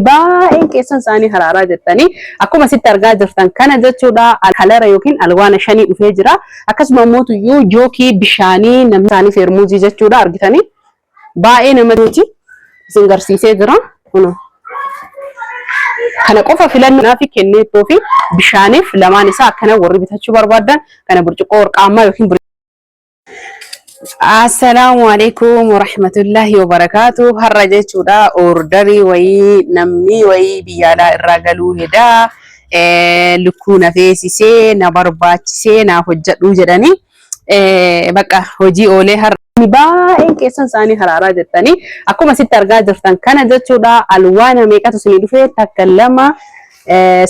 baay'een keessan isaanii haraaraa jettanii akkuma sitti argaa jirtan kana jechuudha. Kalara yookiin alwaana 5 dhufee jira. Akkasuma immoo jookii bishaanii namni isaanii feermuuzii jechuudha argitanii. Baay'ee namatti isin garsiisee jira. Kana qofa filannaa fi kenneetoo fi bishaaniif lamaan isaa akkana warri bitachuu barbaadan kana burcuqqoo warqaammaa yookiin Assalamu alaikum warahmatullahi wabarakatuh. Har'a jechuudha ordarii wayii namni wayii biyyaalaa irraa galuu heda lukkuu na feesisee na barbaachisee naaf hojjedhu jedhanii bakka hojii oolee har'a baay'een keessan isaanii haraaraa jettanii akkuma sitti argaa jirtan kana jechuudha. Alwaana meeqatu isinii dhufee takka lama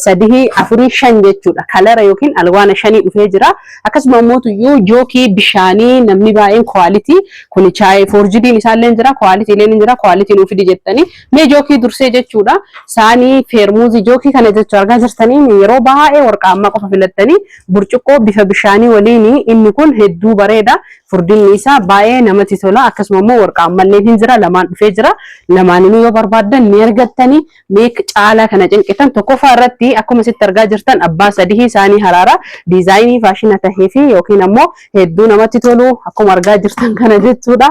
sadii afurii shan jechuudha. Kalara yookiin alwaana 5 dhufee jira. Akkasuma immoo jookii bishaanii namni baay'een quality kun chaayee forjidiin isaallee jira, quality illee jira, quality nuuf fidi jettanii mee jookii dursee jechuudha. Saanii feermuuzii jookii kana jechuudha argaa jirtanii yeroo baay'ee warqaammaa qofa filattanii burcuqqoo bifa bishaanii waliin inni kun hedduu bareeda. Furdinni isaa baay'ee namatti tola. Akkasuma immoo warqaammallee hin jira, lamaan dhufee jira. Lamaaninu yoo barbaadan ni argattanii meek caalaa kana cinqitan tokko irratti akkuma sitti argaa jirtan abbaa sadii isaanii haraara diizaayinii faashina tahee fi yookiin ammoo hedduu namatti tolu akkuma argaa jirtan kana jechuudha.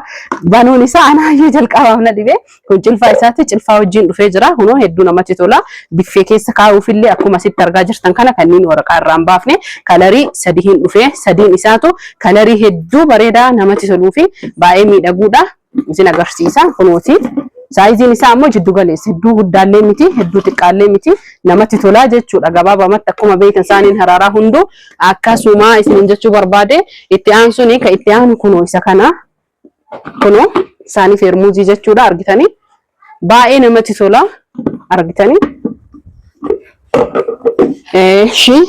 Banuun isaa anaayyuu jalqabaaf na dhibee kun cilfaa isaatti cilfaa wajjin dhufee jira. Kunoo hedduu namatti tola. Biffee keessa kaa'uuf illee akkuma sitti argaa jirtan kana kanneen waraqaa irraa hin baafne kalarii sadiin dhufee sadiin isaatu kalarii hedduu bareedaa namatti toluu fi baay'ee miidhaguudha isin agarsiisa. Kunooti saayiziin isaa ammoo jiddu galeessa hedduu guddaallee miti hedduu xiqqaallee miti namatti tolaa jechuudha. Gabaabamatti akkuma beekan isaaniin haraaraa hunduu akkasuma isin jechuu barbaade itti aansuni ka itti aanu kunoo isa kana kunoo isaanii feermuuzii jechuudha argitanii baay'ee namatti tola argitanii.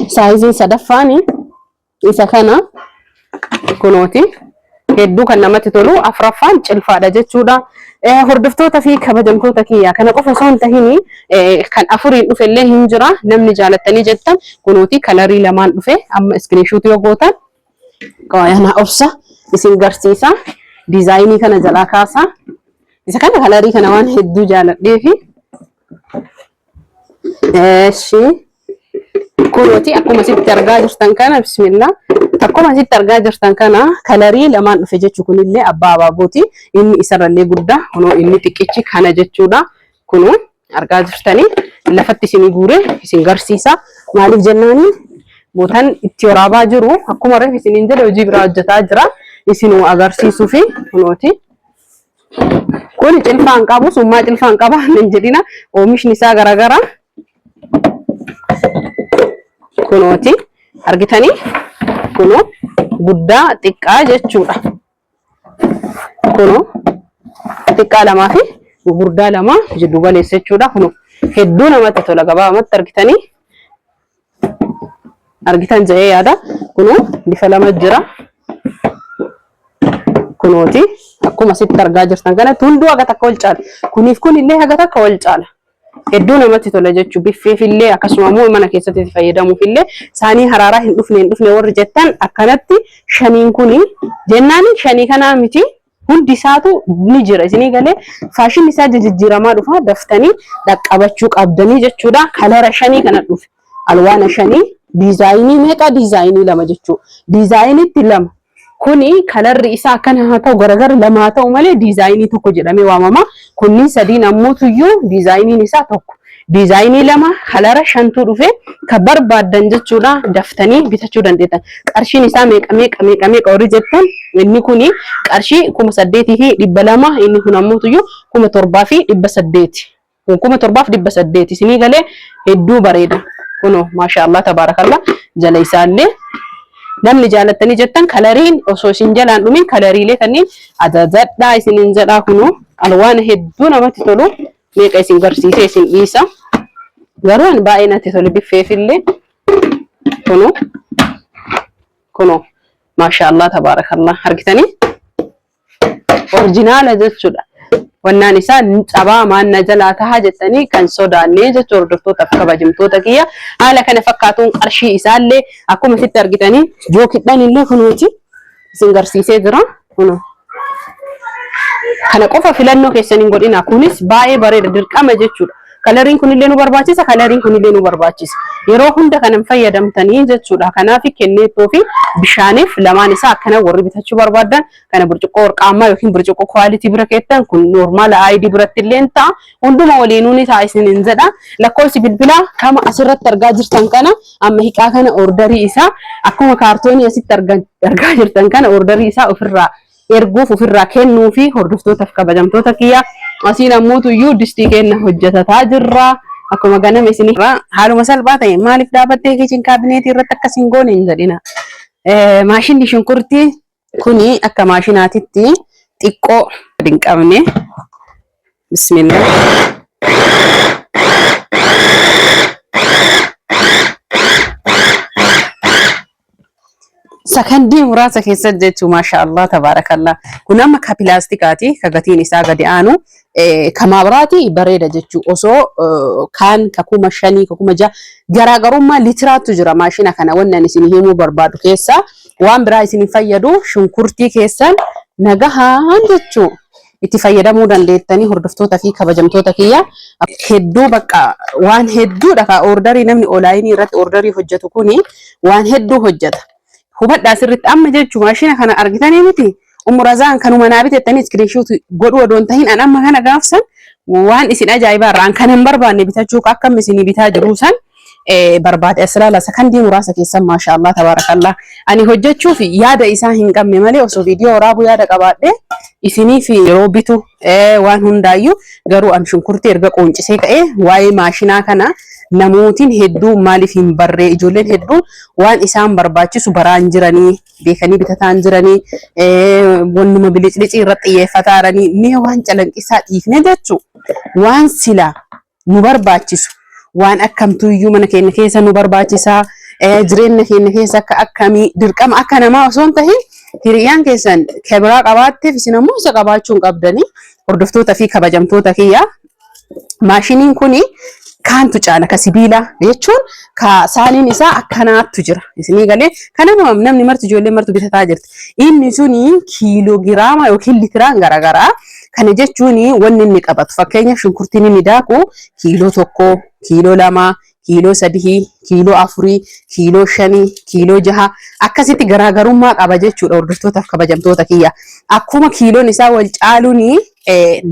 Saayiziin sadaffaani isa kana kunooti hedduu kan namatti tolu. Afraffaan cilfaadha jechuudha. Hordoftoota fi kabajamtoota kiyyaa kana qofa osoo hin tahin kan afuriin dhufe illee hin jira. Namni jaalattanii jettan kunooti kalarii lamaan dhufe amma iskiriinshuuti yoo gootan qaayana obsa isin garsiisa. Diizaayinii kana jalaa kaasa. Isa kana kalarii kana waan hedduu jaaladheefi kunooti akkuma sitti argaa jirtan kana bismillah akkuma sitti argaa jirtan kana kalarii lamaan dhufe jechuu kunillee abbaa abaabooti. Inni isarrallee guddaa kunoo inni xiqqichi kana jechuudha. Kunoo argaa jirtanii lafatti isin guure isin garsiisa. Maaliif jennaani bootan itti waraabaa jiru akkuma reef isiniin jedhe hojii biraa hojjetaa jira isinuu agarsiisuu fi kunooti kun cilfaan qabu summaa cilfaan qaba hin jedhina oomishni isaa garagara kunooti argitanii kunoo guddaa xiqqaa jechuudha. Kunoo xiqqaa lamaa fi gurguddaa lama jiddu galeessa jechuudha. Kunoo hedduu namatti tola. Gabaabamatti argitanii argitan jedhee yaada. Kunoo bifa lama jira. Kunooti akkuma sitti argaa jirtan kana hunduu haga takka wal caala. Kuniif kun illee haga takka wal caala. Hedduu namatti tola jechuu biffeef illee akkasuma immoo mana keessatti fayyadamuuf illee saanii haraaraa hin dhufne warri jettan akkanatti shaniin kuni jennaan shanii kana miti hundi isaatu ni jira isinii galee faashin isaa jijjiiramaa dhufa daftanii dhaqqabachuu qabdanii jechuudha. Kalara shanii kana dhufe alwaana shanii diizaayinii meeqa diizaayinii lama jechuu diizaayiniitti lama kuni kalarri isaa akkana haa ta'u garagara lama haa ta'u malee diizaayinii tokko jedhamee waamama. Kunniin sadiin ammoo tuyyuu diizaayiniin isaa tokko. Diizaayinii lama kalara shantu dhufe ka barbaadan jechuudha daftanii bitachuu dandeettan. Qarshiin isaa meeqa horii jettan inni kuni qarshii 8,200 inni kun ammoo tuyyuu 7,800 kun 7,800 isinii galee hedduu bareeda. Kunoo maashaallah tabaarakallah jala isaallee namni jaalattanii jettan kalariin osoo isin jalaan dhumin kalariilee kanneen ajajadhaa isiniin jedhaa. Kunoo alwaana hedduu namatti tolu. Meeqa isin garsiisee isin dhiisa garuu baay'ee natti tolu biffeefillee. Kunoo maashaallah tabaarakallah argitanii orjinaala jechuudha. Wannaan isaa cabaa maanna jalaa tahaa jettanii kan sodaannee jechuudha. Hordoftoota fi kabajamtoota kiyya haala kana fakkaatuun qarshii isaallee akkuma sitti argitanii jookidhaan illee kunuuti isin garsiisee jira. Kunoo kana qofa filannoo keessaniin godhina kunis baay'ee bareeda dirqama jechuudha. kalariin kunillee nu barbaachisa kalariin kunillee nu barbaachisa yeroo hunda kanan fayyadamtanii jechuudha kanaaf kenneetoo fi bishaaniif lamaan isaa akkana warri bitachuu barbaadan kana burcuqqoo warqaammaa yookiin burcuqqoo quality bira keettan kun normal ID biratti illee ta'a hunduma waliinuun isaa isiniin jedha lakkoofsi bilbilaa kama asirratti argaa jirtan kana amma hiqaa kana orderii isaa akkuma kaartoonii asitti argaa jirtan kana orderii isaa ofirraa erguuf ofirraa kennuu fi hordoftootaaf kabajamtoota kiyya asiin ammoo iyyuu distii kenna hojjetataa jirra akkuma ganame isinirra haaluma salphaa ta'e maaliif dhaabattee kitchen kaabineetii irratti akkasiin goone hin jedhina maashinni shunkurtii kuni akka maashinaatitti xiqqoo hin qabne bismillah sakandii muraasa keessa jechu maashaallah tabarakallah kun amma ka pilaastikaati ka gatiin isaa gadi aanu kamaabiraati bareeda jechu osoo kaan ka 5,000 ka 6,000 garaagarummaa litiraatu jira maashina kana wannan isin himuu barbaadu keessa waan biraa isin fayyadu shunkurtii keessan nagahaan jechu itti fayyadamuu dandeettanii hordoftoota fi kabajamtoota kiyya hedduu bakka waan hedduudha ka orderii namni onlaayinii irratti orderii hojjetu kuni waan hedduu hojjeta hubadhaa sirriitti amma jechuun maashina kana argitanii miti umurazaan kanuma naa bitettanii iskiriinshoot godhuu odoon tahin an amma kana gaafsan waan isin ajaa'ibaa irraan kan hin barbaanne bitachuu akkam isinii bitaa jiru san barbaade asalaala sakandii muraasa keessan maashaallah tabarakallah ani hojjechuuf yaada isaa hin qabne malee osoo viidiyoo waraabuu yaada qabaadhe isinii fi yeroo bitu waan hundaayyuu garuu an shunkurtii erga qooncisee ka'ee waa'ee maashinaa kana namootiin hedduu maaliif hin barree ijoolleen hedduun waan isaan barbaachisu baraan jiranii beekanii bitataan jiranii wannuma biliclicii irratti xiyyeeffataaranii mee waan calanqisaa dhiifne jechu waan sila nu barbaachisu waan akkamtuyyuu mana keenya keessa nu barbaachisaa jireenya keenya keessa akka akkamii dirqama akka namaa osoo hin tahin hiriyaan keessan kebiraa qabaatteef isin ammoo isa qabaachuun qabdanii hordoftoota fi kabajamtoota kiyya maashiniin kuni kaantu caala ka sibiila jechuun ka saaniin isaa akkanaattu jira isinii galee kana namni marti ijoollee martu bitataa jirti inni suni kiiloogiraama yookiin litiraan garagaraa kana jechuun wanni inni qabatu fakkeenya shunkurtiin inni daaku kiiloo 1 kiiloo 2 kiiloo 3 kiiloo 4 kiiloo 5 kiiloo 6 akkasitti garaagarummaa qaba jechuudha hordoftootaaf kabajamtoota kiyya akkuma kiiloon isaa wal caaluun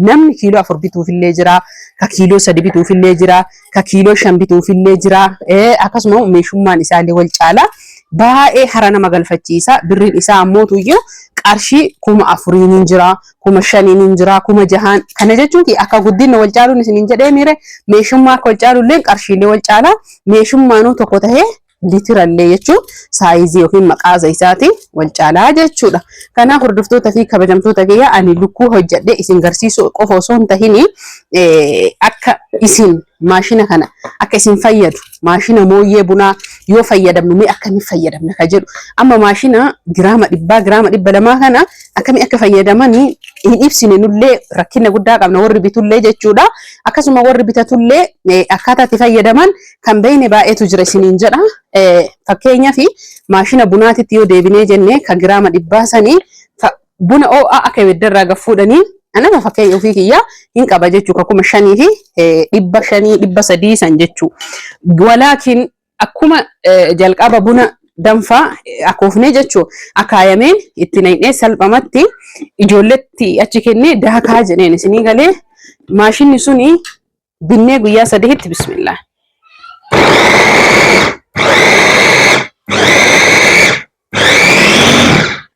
namni kiiloo 4 bituufillee jira ka kiiloo 3 bituufillee jira ka kiiloo 5 bituufillee jira akkasuma meeshummaan isaallee wal caala baay'ee hara nama galfachiisa birriin isaa ammoo tuyyuu qarshii 4,000 jira 5,000 jira 6,000 kana jechuun akka guddina wal caaluun isin jedhee mire meeshummaa akka wal caaluullee qarshiilee wal caala meeshummaanuu tokko tahee litirallee jechuun saayizii yookiin maqaaza isaatiin wal caalaa jechuudha. Kanaaf hordoftoota fi kabajamtoota kiyya ani lukkuu hojjedhee isin garsiisuu qofa osoo hin tahin akka isin maashina kana akka isin fayyadu maashina mooyyee bunaa yoo fayyadamnu mee akkamiin fayyadamna ka jedhu amma maashina giraama 100 giraama 200 kana akkamiin akka fayyadamanii hin ibsine nullee rakkina guddaa qabna warri bitullee jechuudha akkasuma warri bitatullee akkaataa itti fayyadaman kan beeyne baay'eetu jira isiniin jedha fakkeenyaa fi maashina bunaatitti yoo deebinee jenne ka giraama 100 sanii buna oo'a akka ibiddarraa gaffuudhanii anama fakkeenya ofii kiyya hin qaba jechuu akkuma 5 fi 500 300 san jechuu walaakin akkuma jalqaba buna danfaa akoofne jechuu akaayameen itti naynee salphamatti ijoolletti achi kennee daakaa jedheen isinii galee maashinni suni binnee guyyaa 3tti bismillah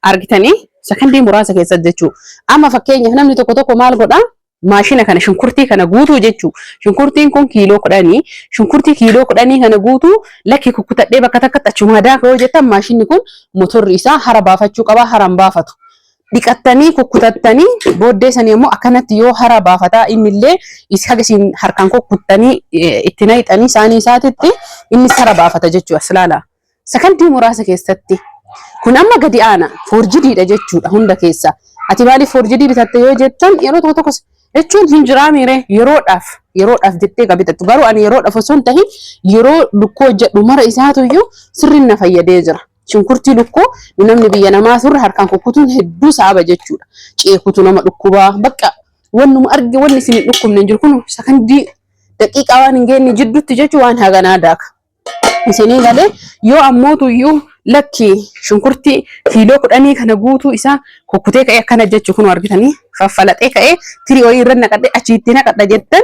argitanii sakandii muraasa keessa jechuu amma fakkeenyaaf namni tokko maal godha maashina kana shunkurtii kana guutuu jechuu shunkurtiin kun kiiloo 10 shunkurtii kiiloo 10 kana guutuu lakki kukkutadhee bakka takkatti achuma daaka yoo jettan maashinni kun motorri isaa hara baafachuu qaba haran baafatu dhiqattanii kukkutattanii booddee sanii immoo akkanatti yoo hara baafataa innillee haga harkaan kukkuttanii itti naqxanii saanii isaatitti inni hara baafata jechuu aslaala sakandii muraasa keessatti kun amma gadi aana forjidiidha jechuudha hunda keessa ati maaliif forjidii bitatte yoo jettan yeroo tokko jechuun hin jiraamire yeroodhaaf jettee qabitattu garuu ani yeroodhaaf osoo hin tahin yeroo lukkoo jedhu mara isaatuyyuu sirriin na fayyadee jira shunkurtii lukkoo namni biyya namaa turre harkaan kukkutuun hedduu saaba jechuudha ceekutu nama dhukkubaa bakka wannuma arge wanni isin dhukkubne jiru kun sakandii daqiiqaa waan hin geenye jidduutti jechuun waan haganaa daaka. Isinii galee yoo ammootu iyyuu lakki shunkurtii kiiloo 10 kana guutuu isaa kukkutee ka'ee akkana jechuu kun argitanii faffalaxee ka'ee tirii wayii irra naqadhe achiitti naqadha jettan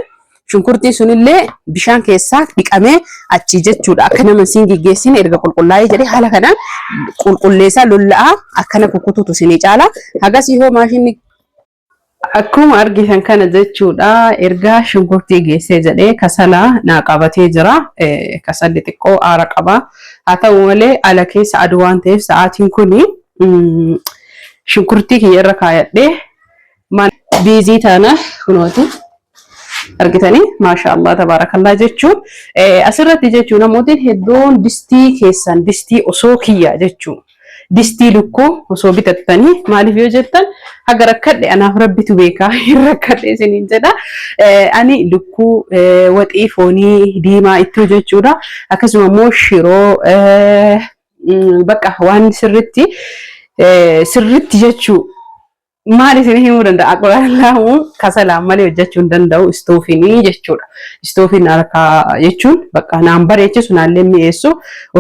shunkurtii sunillee bishaan keessaa dhiqamee achi jechuudha. Akka nama siin gaggeessine erga qulqullaa'ee jedhee haala kanaan qulqulleessaa lolla'aa akkana kukkutuutu isinii caala. Hagas yoo maashinni akkuma argitan kana jechuudha erga shunkurtii geessee jedhee kasala naa qabatee jira. Kasalli xiqqoo aara qaba. Haa ta'u malee ala keessa aduu waan ta'eef sa'aatiin kuni shunkurtii kiyya irra kaayadhee biizii taana kunooti. Argitanii maashaallah tabarakallah jechuun asirratti jechuun namootiin hedduun distii keessan distii osoo kiyya jechuun distii lukkuu osoo bitattanii maaliif yoo jettan haga rakkadhe anaaf rabbitu beekaa hin rakkadhe isiniin jedha. Ani lukkuu waxii foonii diimaa ittoo jechuudha akkasuma immoo shiroo bakka waan sirritti jechuu maal isin himuu danda'a aqbalaamu kasalaan malee hojjechuu hin danda'u istoofinii jechuudha. Istoofiin harkaa jechuun bakka naan bareechisu naallee mi'eessu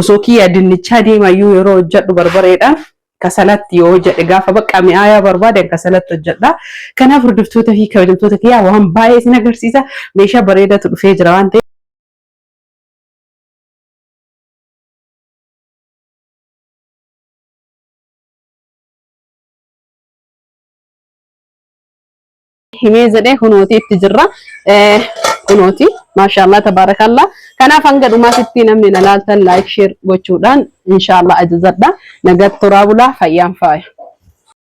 osoo kiyya dinnichaa diimayyuu yeroo hojjedhu barbareedhaan kasalatti yoo hojjedhe gaafa bakka mi'aayaa barbaadan kasalatti hojjedha. Kanaaf hordoftoota fi kabajamtoota kiyyaa waan baay'ee isin agarsiisa. Meeshaa bareedatu dhufee jira waan ta'eef himee jedhee kunooti itti jirra. Kunooti maashaallah tabarakallah. Kanaaf hanga dhumaatitti namni na laaltan like share gochuudhaan inshallah ajajadha. Nagat toraa bulaa fayyaan faaya.